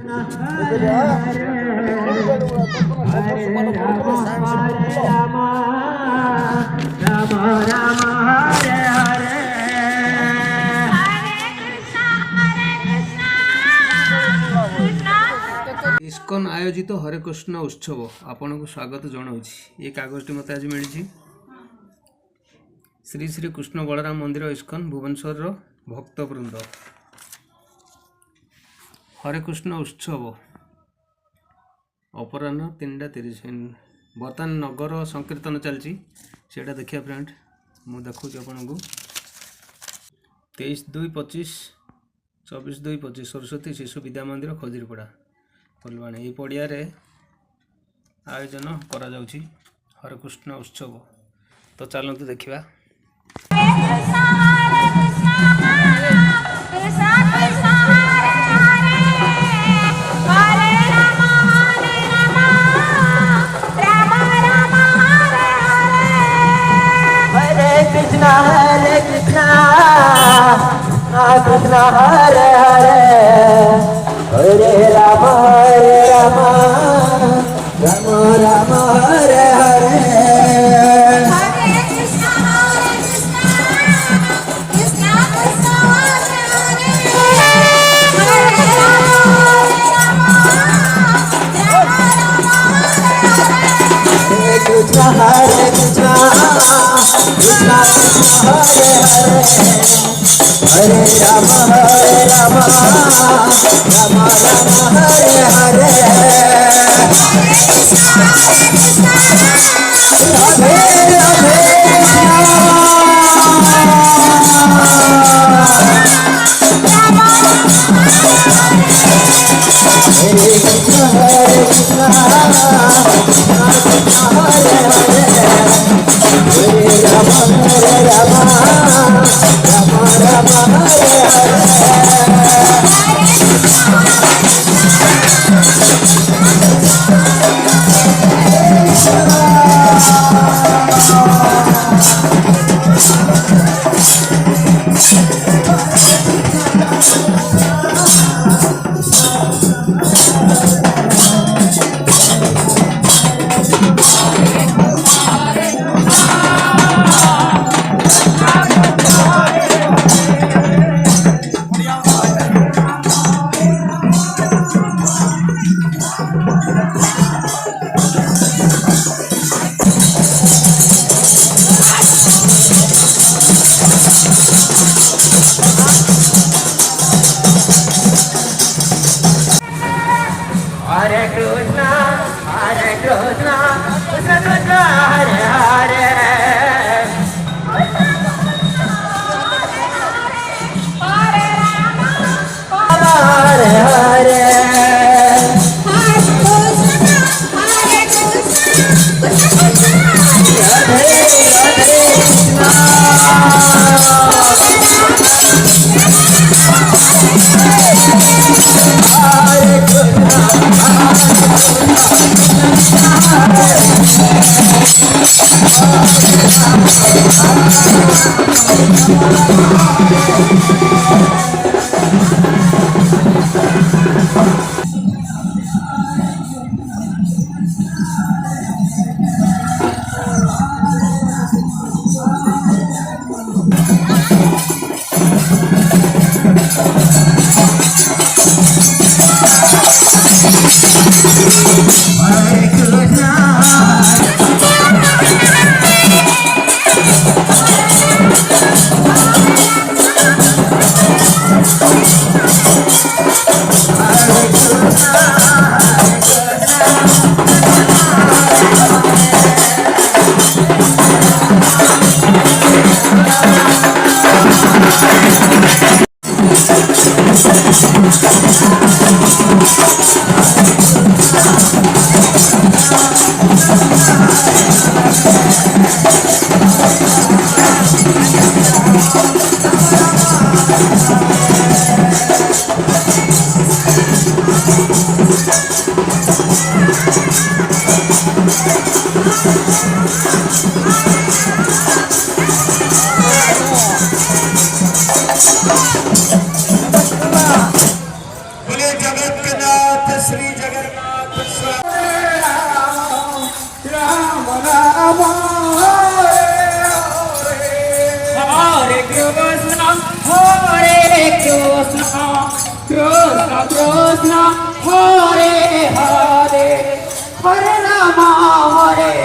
इस्कन आयोजित हरे कृष्ण उत्सव आपन को स्वागत जनाऊँगी। ये कागजटी मत आज मिली श्री श्री कृष्ण बलराम मंदिर इस्कन भुवनेश्वर भक्तवृंद हरे कृष्ण उत्सव अपराह 3:30 बर्तमान नगर संकीर्तन चलती से देखिए फ्रेंड मु देखूँ आपन को 23/2/25 24/2/25 सरस्वती शिशु विद्या मंदिर खजुरीपड़ा फुलवाणी ये पड़िया आयोजन करा जाउछि हरे कृष्ण उत्सव। तो चलते देखा हरे कृष्णा कृष्ण हरे हरे हरे राम राम राम हरे हरे कृष्ण हरे Krishna Krishna Hare Hare Hare Ram Ram Ram Hare Hare Hare Krishna, Hare Krishna, Krishna Krishna, Hare Hare, Hare Rama, Hare